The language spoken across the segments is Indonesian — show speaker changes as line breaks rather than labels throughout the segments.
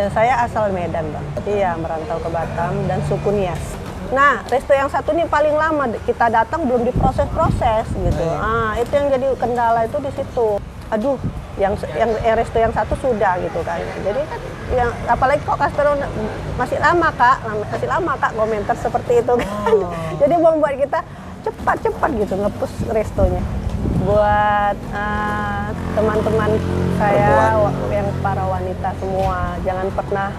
Saya asal Medan, Bang. Iya, merantau ke Batam dan suku Nias. Nah, resto yang satu ini paling lama kita datang belum diproses-proses gitu. Itu yang jadi kendala itu di situ. Aduh, yang resto yang satu sudah gitu kan. Jadi kan yang apalagi kok customer masih lama Kak komentar seperti itu kan. Jadi membuat kita cepat gitu nge-push restonya. Buat teman-teman saya yang para wanita semua, jangan pernah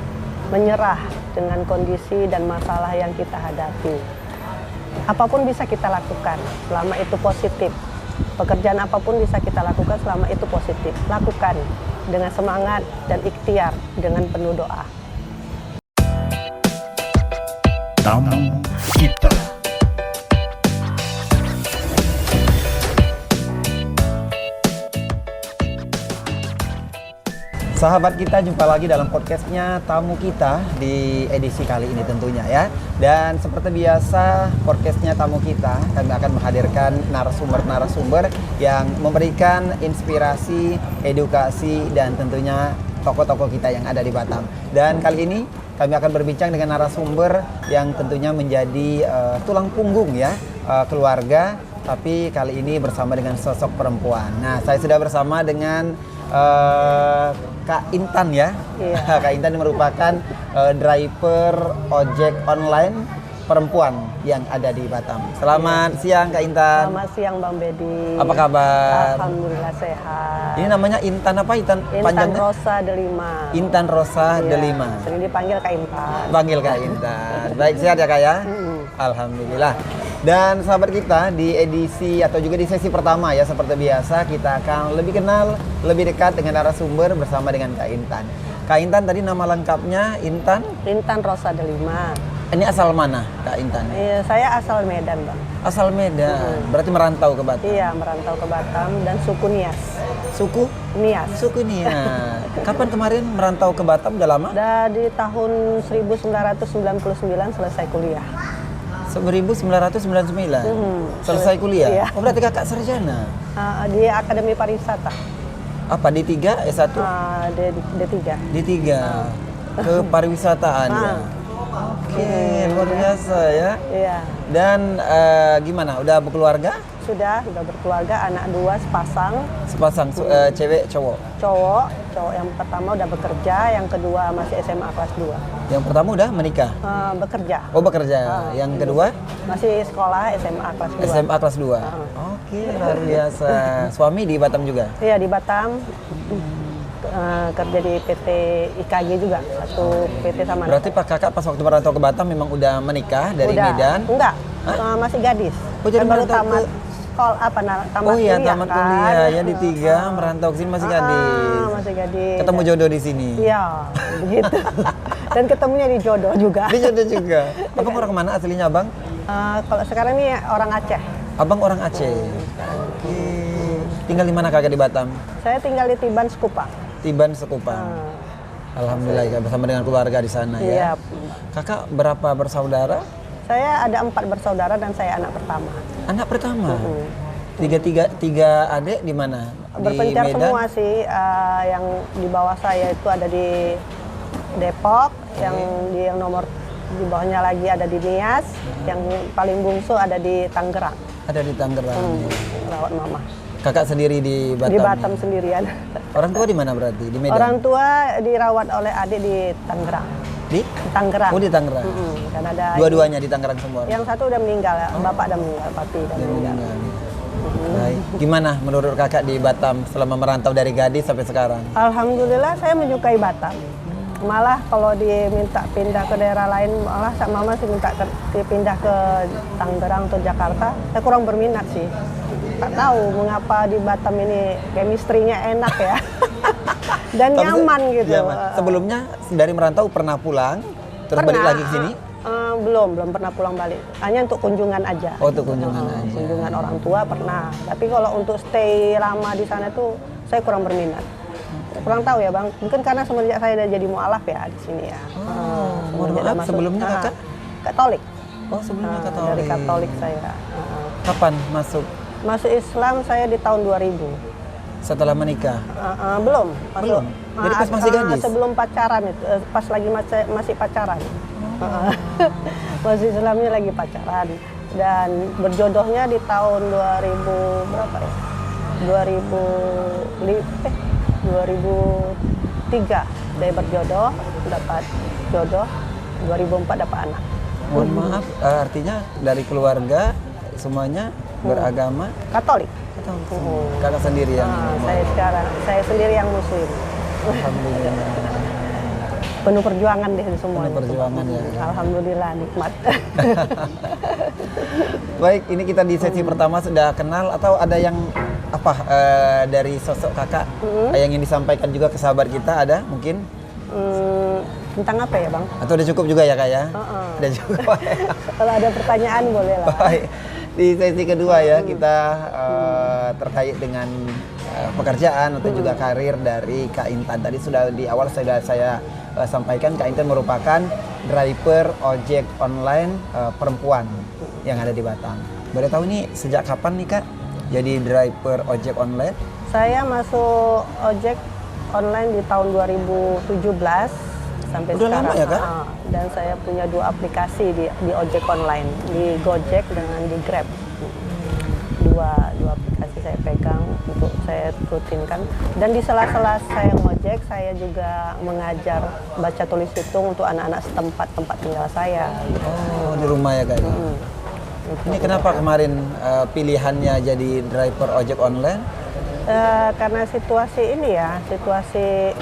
menyerah dengan kondisi dan masalah yang kita hadapi. Apapun bisa kita lakukan selama itu positif. Pekerjaan apapun bisa kita lakukan selama itu positif. Lakukan dengan semangat dan ikhtiar dengan penuh doa.
Tamu kita. Sahabat kita, jumpa lagi dalam podcastnya Tamu Kita di edisi kali ini tentunya ya. Dan seperti biasa podcastnya Tamu Kita, kami akan menghadirkan narasumber-narasumber yang memberikan inspirasi, edukasi, dan tentunya tokoh-tokoh kita yang ada di Batam. Dan kali ini kami akan berbincang dengan narasumber yang tentunya menjadi tulang punggung ya keluarga, tapi kali ini bersama dengan sosok perempuan. Nah, saya sudah bersama dengan Kak Intan ya. Iya. Kak Intan merupakan driver ojek online perempuan yang ada di Batam. Selamat siang Kak Intan.
Selamat siang Bang Bedi.
Apa kabar?
Alhamdulillah sehat.
Ini namanya Intan apa? Intan panjangnya?
Rosa Delima.
Intan Rosa Delima.
Sering dipanggil Kak Intan.
Panggil Kak Intan. Baik, sehat ya Kak ya? Alhamdulillah. Dan sahabat kita, di edisi atau juga di sesi pertama ya, seperti biasa kita akan lebih kenal, lebih dekat dengan narasumber bersama dengan Kak Intan. Kak Intan tadi nama lengkapnya Intan?
Intan Rosa Delima.
Ini asal mana Kak Intan?
Saya asal Medan, Bang.
Asal Medan, berarti merantau ke Batam?
Iya, merantau ke Batam dan suku Nias.
Suku?
Nias.
Suku Nias. Kapan kemarin merantau ke Batam, udah lama?
Udah di tahun 1999 selesai kuliah.
1999? Selesai kuliah?
Iya.
Oh, berarti kakak sarjana?
Di Akademi Pariwisata.
Apa, D3, S1?
D3.
D3, ke pariwisataan ya? Oke, luar biasa ya.
Iya.
Dan gimana, udah berkeluarga?
Sudah berkeluarga, anak 2 sepasang.
Cewek, cowok?
Cowok yang pertama udah bekerja, yang kedua masih SMA kelas 2.
Yang pertama udah menikah?
Bekerja.
Oh, bekerja. Yang kedua?
Masih sekolah SMA kelas 2.
SMA kelas 2? Oke, luar biasa. Suami di Batam juga?
Iya, di Batam. Kerja di PT IKG juga, satu PT sama.
Berarti Pak Kakak pas waktu merantau ke Batam memang udah menikah dari Medan?
Enggak, masih gadis.
Oh, jadi
baru
merantau
tamat sekolah tamat
kuliah
kan?
Kuliah ya, di 3 merantau ke sini masih gadis.
Masih gadis.
Ketemu jodoh di sini.
Iya, begitu. Dan ketemunya di jodoh juga.
Di jodoh juga. Abang orang mana aslinya, Abang?
Kalau sekarang ini orang Aceh.
Abang orang Aceh. Oke. Tinggal di mana Kakak di Batam?
Saya tinggal di Tiban Sekupang.
Tiban Sekupang. Alhamdulillah ya, bersama dengan keluarga di sana ya.
Iya.
Kakak berapa bersaudara?
Saya ada 4 bersaudara dan saya anak pertama.
Anak pertama. Tiga adik di mana?
Berpencar
di Medan?
semua sih. Yang di bawah saya itu ada di Depok, yang nomor di bawahnya lagi ada di Nias, yang paling bungsu ada di Tangerang.
Ada di Tangerang.
Rawat mama.
Kakak sendiri di Batam?
Di Batam sendirian.
Orang tua di mana berarti? Di Medan?
Orang tua dirawat oleh adik di Tangerang.
Di?
Tangerang.
Oh, di Tangerang.
Kan ada
dua-duanya di Tangerang semua?
Yang satu udah meninggal, bapak udah meninggal, papi udah meninggal.
Baik. Gimana menurut kakak di Batam selama merantau dari gadis sampai sekarang?
Alhamdulillah saya menyukai Batam. Malah kalau diminta pindah ke daerah lain, malah mama sih minta pindah ke Tangerang atau Jakarta, saya kurang berminat sih. Tak tahu mengapa di Batam ini chemistry-nya enak ya. Dan nyaman gitu.
Nyaman. Sebelumnya dari merantau pernah pulang, terus balik lagi ke sini?
Belum pernah pulang balik. Hanya untuk kunjungan aja.
Oh, untuk kunjungan aja.
Kunjungan orang tua pernah. Tapi kalau untuk stay lama di sana tuh saya kurang berminat. Kurang tahu ya Bang. Mungkin karena semenjak saya udah jadi mualaf ya di sini ya.
Sebelumnya kakak?
Katolik.
Oh, sebelumnya Katolik.
Dari Katolik saya.
Kapan masuk?
Masuk Islam saya di tahun 2000.
setelah menikah?
Belum.
Belum? Jadi pas masih gadis?
Sebelum pacaran itu, pas lagi masih pacaran. Masih Islamnya lagi pacaran. Dan berjodohnya di tahun 2000 berapa ya? 2003 dia berjodoh, dapat jodoh, 2004 dapat anak.
Mohon maaf, artinya dari keluarga semuanya beragama
Katolik.
Kakak sendiri yang
Saya sendiri yang muslim.
Alhamdulillah.
Penuh perjuangan deh semua.
Penuh perjuangan ya.
Alhamdulillah nikmat.
Baik, ini kita di sesi pertama sudah kenal atau ada yang dari sosok kakak yang ingin disampaikan juga ke sahabat kita, ada mungkin?
Tentang apa ya Bang?
Atau udah cukup juga ya Kak ya? Udah cukup.
Kalau ada pertanyaan boleh lah.
Baik. Di sesi kedua ya kita terkait dengan pekerjaan atau juga karir dari Kak Intan. Tadi sudah di awal saya sampaikan Kak Intan merupakan driver ojek online perempuan yang ada di Batam. Boleh tahu nih sejak kapan nih Kak jadi driver ojek online?
Saya masuk ojek online di tahun 2017 sampai
udah
sekarang.
Lama ya Kak?
Dan saya punya 2 aplikasi di ojek online, di Gojek dengan di Grab. Dua aplikasi saya pegang untuk saya rutinkan. Dan di sela-sela saya ngojek, saya juga mengajar baca tulis hitung untuk anak-anak setempat tempat tinggal saya.
Oh, di rumah ya Kak? Ini kenapa kemarin pilihannya jadi driver ojek online?
Karena situasi ini ya, situasi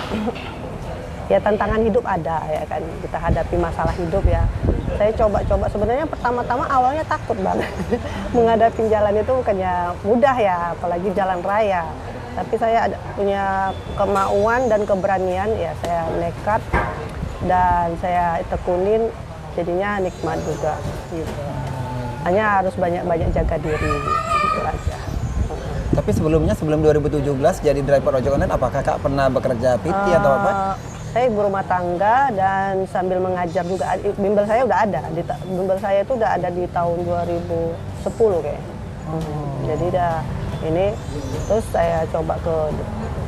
ya tantangan hidup ada ya kan, kita hadapi masalah hidup ya. Saya coba-coba, sebenarnya pertama-tama awalnya takut banget. Menghadapi jalan itu bukannya mudah ya, apalagi jalan raya. Tapi saya punya kemauan dan keberanian ya, saya nekat dan saya tekunin, jadinya nikmat juga gitu. Hanya harus banyak-banyak jaga diri, gitu aja.
Tapi sebelum 2017 jadi driver ojek online, apakah Kak pernah bekerja PT atau apa?
Saya ibu rumah tangga dan sambil mengajar juga. Bimbel saya udah ada. Bimbel saya itu udah ada di tahun 2010 kayak. Jadi udah ini, terus saya coba ke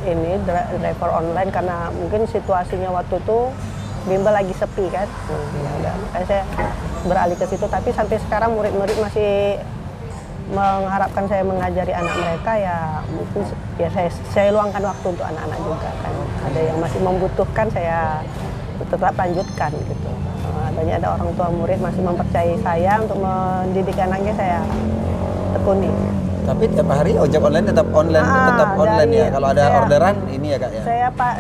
ini driver online karena mungkin situasinya waktu itu bimbel lagi sepi kan. Ya udah, saya beralih ke situ. Tapi sampai sekarang murid-murid masih mengharapkan saya mengajari anak mereka, ya mungkin ya saya luangkan waktu untuk anak-anak juga kan. Ada yang masih membutuhkan, saya tetap lanjutkan gitu. Adanya ada orang tua murid masih mempercayai saya untuk mendidik anaknya, saya tekuni.
Tapi tiap hari ojek online tetap online ya. Kalau ada orderan ini ya Kak ya.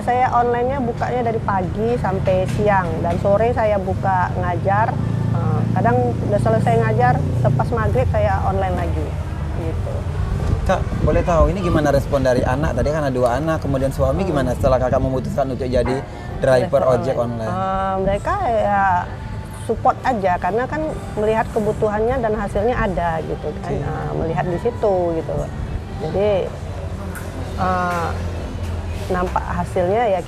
Saya online-nya bukanya dari pagi sampai siang dan sore saya buka ngajar. Kadang udah selesai ngajar, lepas maghrib saya online lagi gitu.
Kak, boleh tahu ini gimana respon dari anak? Tadi kan ada 2 anak, kemudian suami gimana setelah Kakak memutuskan untuk jadi driver ojek online?
Mereka ya support aja karena kan melihat kebutuhannya dan hasilnya ada gitu kan. Melihat di situ gitu. Jadi nampak hasilnya ya,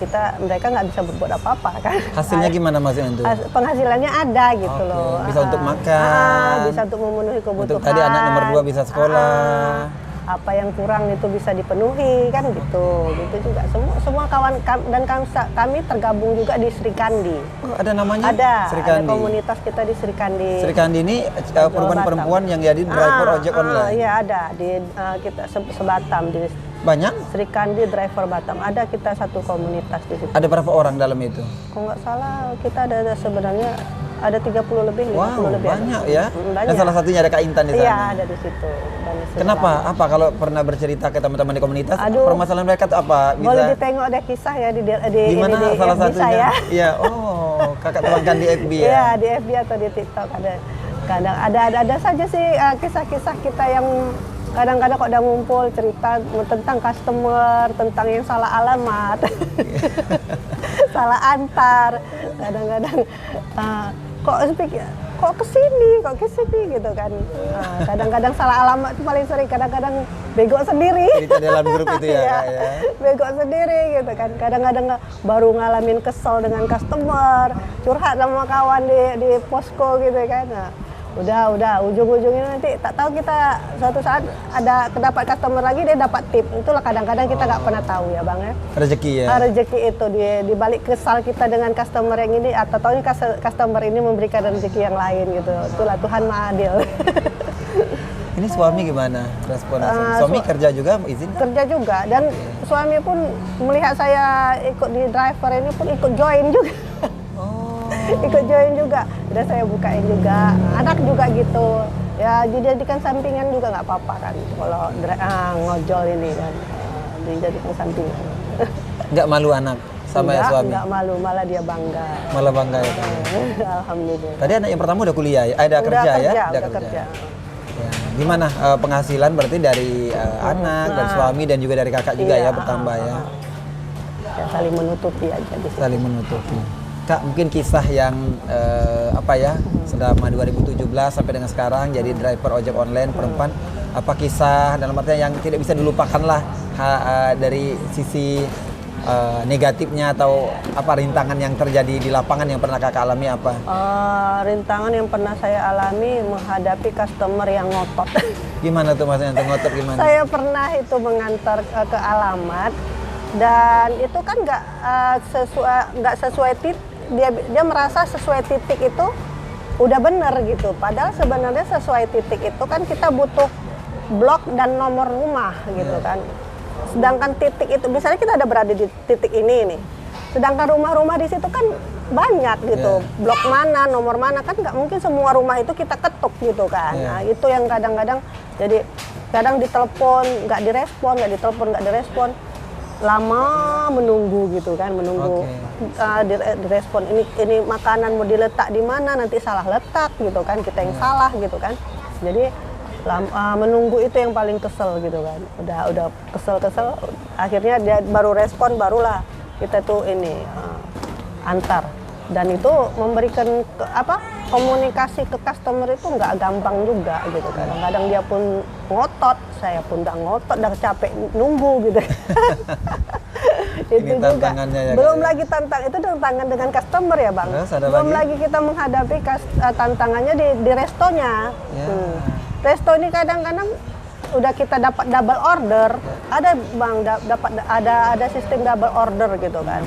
mereka nggak bisa berbuat apa-apa kan.
Hasilnya gimana maksudnya itu?
Penghasilannya ada gitu loh.
Bisa untuk makan.
Bisa untuk memenuhi kebutuhan.
Untuk tadi anak nomor 2 bisa sekolah.
Apa yang kurang itu bisa dipenuhi kan gitu. Gitu juga. Semua kawan dan kami tergabung juga di Sri Kandi.
Oh, ada namanya?
Ada
komunitas
kita di Sri Kandi.
Sri Kandi ini perempuan-perempuan yang jadi driver ojek online.
Iya ada di kita sebatam di
banyak?
Sri Kandi Driver Batam. Ada kita satu komunitas di situ.
Ada berapa orang dalam itu?
Kalau nggak salah kita ada sebenarnya ada 30 lebih, 50 lebih.
Banyak ya?
Banyak.
Dan salah satunya ada Kak Intan di sana?
Iya, ada di situ.
Kenapa? Apa kalau pernah bercerita ke teman-teman di komunitas? Permasalahan mereka itu apa?
Boleh ditengok ada kisah ya di
gimana
di
salah
FB
satunya?
saya.
Iya, Kakak tuangkan di FB ya?
Iya, di FB atau di TikTok kadang ada saja sih kisah-kisah kita yang kadang-kadang kok udah ngumpul cerita tentang customer, tentang yang salah alamat, salah antar, kadang-kadang kok kesini gitu kan. Kadang-kadang salah alamat itu paling sering, kadang-kadang bego sendiri.
Cerita dalam grup itu ya, Kak, ya.
Bego sendiri gitu kan. Kadang-kadang baru ngalamin kesel dengan customer, curhat sama kawan di posko gitu kan. Udah ujung-ujungnya nanti tak tahu kita suatu saat ada kedapat customer lagi dia dapat tip. Itulah kadang-kadang kita nggak pernah tahu ya Bang ya.
Rezeki ya.
Rezeki itu di balik kesal kita dengan customer yang ini atau tahunya customer ini memberikan rezeki yang lain gitu. Itulah Tuhan Maha Adil.
Ini suami gimana responnya? Suami kerja juga izin?
Kerja juga dan suami pun melihat saya ikut di driver ini pun ikut join juga. Ikut join juga, udah saya bukain juga, anak juga gitu ya, dijadikan sampingan juga nggak apa-apa kan kalau ngojol ini kan, dijadikan sampingan.
Nggak malu anak sama ya suami?
Nggak malu, malah dia bangga.
Malah bangga ya?
Alhamdulillah.
Tadi anak yang pertama udah kuliah ya? Udah kerja ya?
Udah kerja.
Ya. Gimana penghasilan berarti dari anak dan suami dan juga dari kakak juga ya bertambah ya?
Ya saling menutupi aja.
Saling menutupi. Kak, mungkin kisah yang selama 2017 sampai dengan sekarang jadi driver ojek online perempuan, apa kisah dalam artian yang tidak bisa dilupakan lah dari sisi negatifnya atau apa rintangan yang terjadi di lapangan yang pernah kakak alami apa?
Rintangan yang pernah saya alami menghadapi customer yang ngotot.
Gimana tuh maksudnya ngotot gimana?
Saya pernah itu mengantar ke alamat dan itu kan nggak sesuai titik. Dia merasa sesuai titik itu udah bener gitu. Padahal sebenarnya sesuai titik itu kan kita butuh blok dan nomor rumah gitu kan. Sedangkan titik itu misalnya kita ada berada di titik ini nih. Sedangkan rumah-rumah di situ kan banyak gitu. Blok mana, nomor mana kan nggak mungkin semua rumah itu kita ketuk gitu kan. Nah, itu yang kadang-kadang jadi kadang ditelepon nggak direspon. Lama menunggu gitu kan, direspon ini makanan mau diletak di mana, nanti salah letak gitu kan, kita yang salah gitu kan. Jadi menunggu itu yang paling kesel gitu kan. Udah kesel, akhirnya dia baru respon, barulah kita tuh antar. Dan itu memberikan komunikasi ke customer itu nggak gampang juga gitu. Kadang-kadang dia pun ngotot, saya pun udah ngotot, udah capek nunggu gitu. Itu juga. Ya, belum lagi itu tantangan dengan customer ya Bang. Belum lagi kita menghadapi tantangannya di restonya. Resto ini kadang-kadang udah kita dapat double order, ada Bang ada sistem double order gitu kan.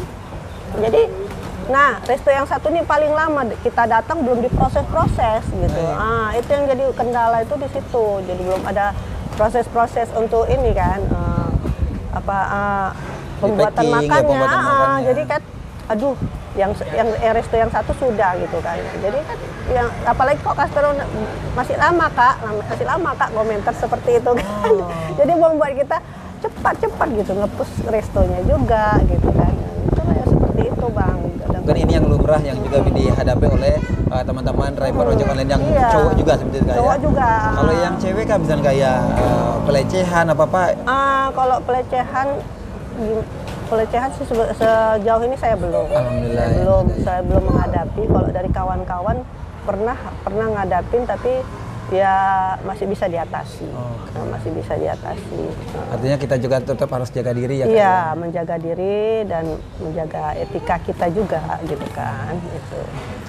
Jadi resto yang satu ini paling lama kita datang belum diproses-proses gitu. Itu yang jadi kendala itu di situ. Jadi belum ada proses-proses untuk ini kan pembuatan makannya. Jadi kan yang resto yang satu sudah gitu kan. Jadi kan yang apalagi kok customer masih lama Kak komentar seperti itu kan. Jadi membuat kita cepat gitu ngepus restonya juga gitu kan. Itulah ya seperti itu Bang.
Kan ini yang lumrah yang juga dihadapi oleh teman-teman driver ojek online yang cowok juga seperti itu
cowok juga.
Kalau yang cewek kan misalnya kayak pelecehan apa-apa?
Kalau pelecehan sih sejauh ini saya belum.
Alhamdulillah.
Saya belum menghadapi. Kalau dari kawan-kawan pernah ngadapin tapi ya masih bisa diatasi. Masih bisa diatasi.
Artinya kita juga tetap harus jaga diri ya kan?
Iya, menjaga diri dan menjaga etika kita juga gitu kan. Itu.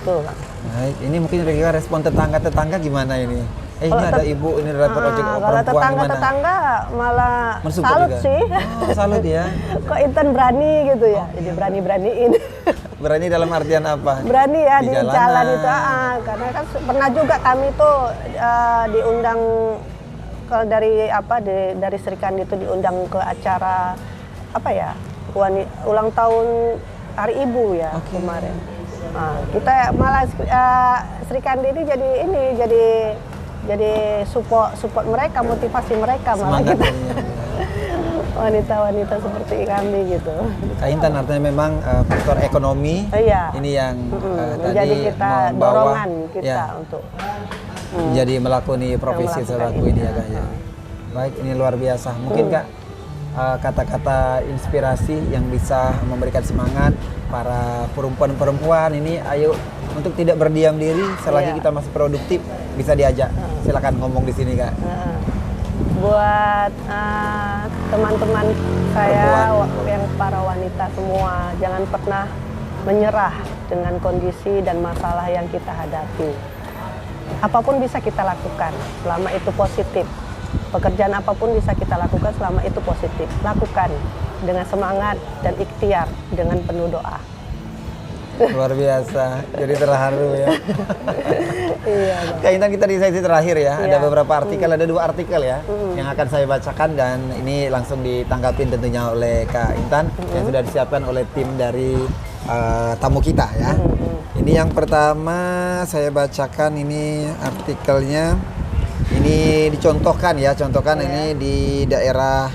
Baik, ini mungkin kira-kira respon tetangga gimana ini? Ini ada ibu, ini driver ojek perempuan gimana?
Tetangga malah salut juga sih.
Salut ya.
Kok Intan berani gitu ya? Jadi berani-beraniin.
Berani dalam artian apa?
Berani ya di jalan itu. Karena kan pernah juga kami tuh diundang dari Sri Kandi itu diundang ke acara ulang tahun Hari Ibu ya kemarin. Kita malah Sri Kandi ini jadi support mereka, motivasi mereka malah kita. Wanita-wanita seperti kami gitu.
Kak Intan artinya memang faktor ekonomi ini yang
menjadi kita dorongan kita untuk
jadi melakoni profesi selaku ini ya Kak ya. Baik, ini luar biasa. Mungkin Kak kata-kata inspirasi yang bisa memberikan semangat para perempuan-perempuan ini, ayo untuk tidak berdiam diri selagi kita masih produktif, bisa diajak. Silakan ngomong di sini Kak.
Buat teman-teman saya yang para wanita semua, jangan pernah menyerah dengan kondisi dan masalah yang kita hadapi. apapun bisa kita lakukan selama itu positif. Pekerjaan apapun bisa kita lakukan selama itu positif. Lakukan dengan semangat dan ikhtiar dengan penuh doa.
Luar biasa, jadi terharu ya.
Iya, Bang.
Kak Intan, kita di sesi terakhir ya. Ada
Iya.
beberapa artikel, ada 2 artikel ya yang akan saya bacakan dan ini langsung ditanggapin tentunya oleh Kak Intan yang sudah disiapkan oleh tim dari tamu kita ya. Ini yang pertama saya bacakan, ini artikelnya. Ini dicontohkan ya, ini di daerah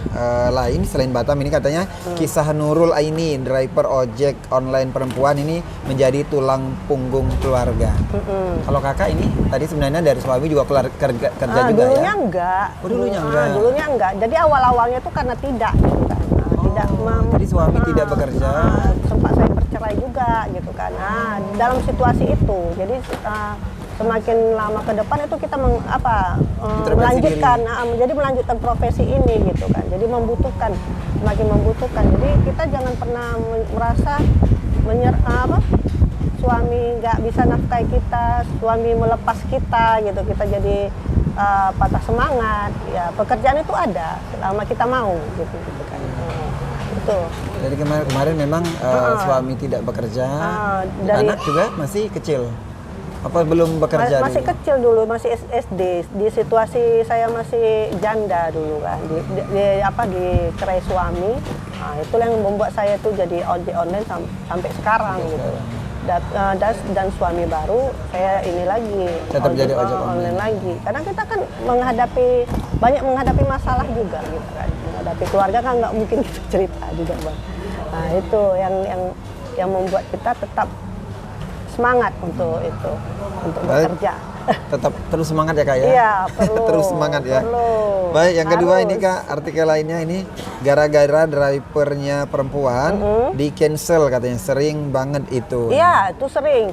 lain selain Batam. Ini katanya kisah Nurul Aini, driver ojek online perempuan ini menjadi tulang punggung keluarga. Kalau kakak ini tadi sebenarnya dari suami juga kerja juga
Dulunya
ya?
enggak.
Dulunya enggak.
Dulunya enggak. Jadi awal-awalnya itu karena tidak gitu kan. Tidak
jadi suami tidak bekerja.
Sempat saya bercerai juga gitu kan. Dalam situasi itu. Jadi semakin lama ke depan itu kita melanjutkan, jadi melanjutkan profesi ini gitu kan. Jadi semakin membutuhkan. Jadi kita jangan pernah merasa suami nggak bisa nafkahi kita, suami melepas kita gitu. Kita jadi patah semangat. Ya pekerjaan itu ada selama kita mau gitu kan. Itu.
Jadi kemarin memang suami tidak bekerja, anak juga masih kecil. Apa belum bekerja?
Masih kecil dulu, masih SD. Di situasi saya masih janda dulu kan, di cerai suami. Itu yang membuat saya tuh jadi ojek online sampai sekarang gitu. Dan suami baru saya ini lagi
tetap jadi ojek online
lagi. Karena kita kan banyak menghadapi masalah juga gitu kan. Menghadapi keluarga kan nggak mungkin kita cerita juga, Bang. Nah itu yang membuat kita tetap semangat untuk bekerja.
Tetap terus semangat ya Kak ya?
Iya, perlu.
Terus semangat ya?
Perlu.
Baik, yang kedua ini Kak, artikel lainnya ini gara-gara drivernya perempuan di cancel katanya, sering banget itu.
Iya, itu sering.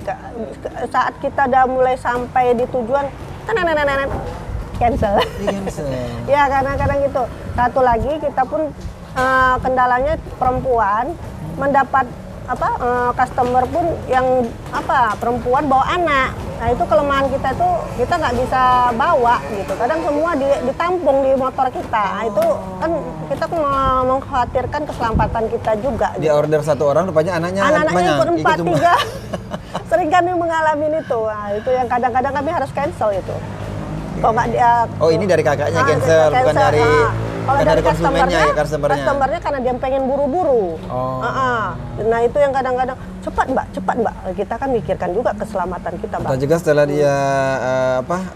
Saat kita udah mulai sampai di tujuan, cancel. Ya, kadang-kadang gitu. Satu lagi kita pun kendalanya perempuan mendapat customer pun yang perempuan bawa anak. Nah itu kelemahan kita tuh kita nggak bisa bawa gitu. Kadang semua ditampung di motor kita. Nah, itu kan kita mengkhawatirkan keselamatan kita juga.
Di order satu orang rupanya anaknya banyak.
4, 3. Sering kami mengalami itu. Nah, itu yang kadang-kadang kami harus cancel itu. Kok nggak dia?
Oh ini dari kakaknya cancel, bukan dari.
Kalau dari customernya
customernya
karena dia pengen buru-buru. Nah itu yang kadang-kadang cepat mbak. Kita kan mikirkan juga keselamatan kita, Bang.
Atau juga setelah dia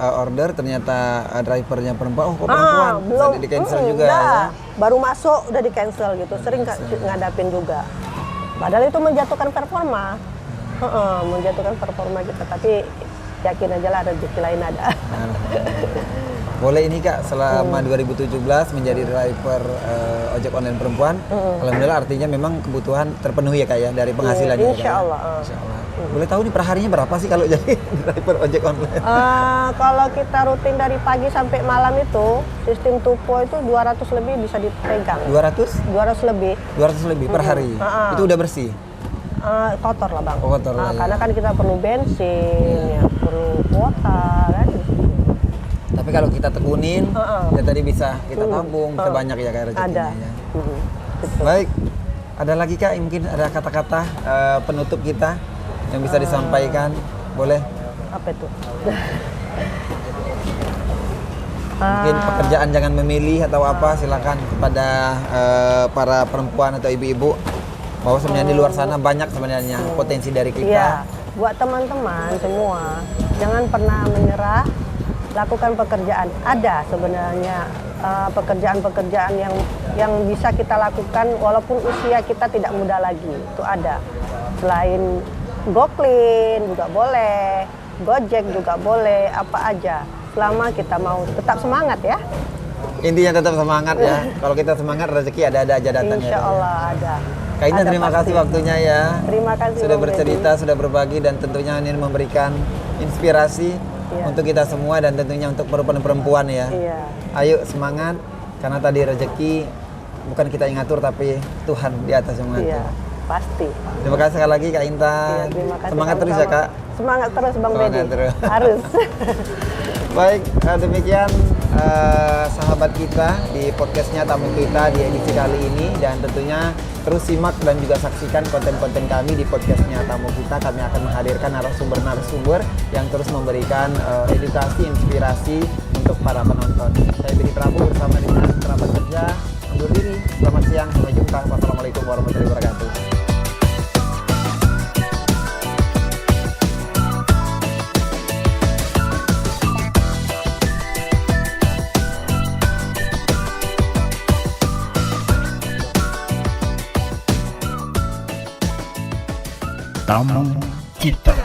order ternyata drivernya perempuan, kok perempuan
belum
di cancel juga.
Ya. Baru masuk udah di cancel gitu. Sering ngadapin juga. Padahal itu menjatuhkan performa. Menjatuhkan performa kita, tapi yakin aja lah rezeki lain ada.
Boleh ini Kak, selama 2017 menjadi driver ojek online perempuan, alhamdulillah artinya memang kebutuhan terpenuhi ya Kak ya dari penghasilannya.
Insya Allah.
Insya Allah. Boleh tahu nih perharinya berapa sih kalau jadi driver ojek online?
Kalau kita rutin dari pagi sampai malam itu, sistem tupo itu 200 lebih bisa dipegang.
200?
200 lebih.
200 lebih per hari? Itu udah bersih?
Kotor lah Bang.
Kotor lah,
karena kan kita perlu bensin, ya, perlu kuota kan.
Tapi kalau kita tekunin, ya tadi bisa kita tabung sebanyak ya kayak rezekinya.
Ada.
Ya. Baik, ada lagi Kak, mungkin ada kata-kata penutup kita yang bisa disampaikan, boleh?
Apa itu?
Mungkin pekerjaan jangan memilih atau apa, silakan kepada para perempuan atau ibu-ibu bahwa sebenarnya di luar sana banyak sebenarnya potensi dari kita.
Iya, buat teman-teman semua, jangan pernah menyerah, lakukan pekerjaan. Ada sebenarnya pekerjaan-pekerjaan yang bisa kita lakukan walaupun usia kita tidak muda lagi, itu ada. Selain GoClean juga boleh, Gojek juga boleh, apa aja. Selama kita mau tetap semangat ya.
Intinya tetap semangat ya. Kalau kita semangat, rezeki ada aja datangnya.
Insya Allah ada.
Kak Intan, terima kasih waktunya ya.
Terima kasih.
Sudah bercerita, sudah berbagi dan tentunya ini memberikan inspirasi untuk kita semua dan tentunya untuk perempuan ya.
Iya.
Ayo semangat karena tadi rezeki bukan kita yang ngatur tapi Tuhan di atas yang mengatur.
Iya, pasti.
Terima kasih sekali lagi Kak Intan.
Iya, terima kasih
Semangat terus ya
sama-sama.
Kak.
Semangat terus Bang
Semangat
Bedi.
terus.
Harus.
Baik, demikian sahabat kita di podcastnya tamu kita di edisi kali ini, dan tentunya terus simak dan juga saksikan konten-konten kami di podcastnya tamu kita. Kami akan menghadirkan narasumber-narasumber yang terus memberikan edukasi, inspirasi untuk para penonton. Saya Bedi Prabu bersama dengan kerabat kerja undur diri. Selamat siang, sampai jumpa. Wassalamualaikum warahmatullahi wabarakatuh.
Tamu kita.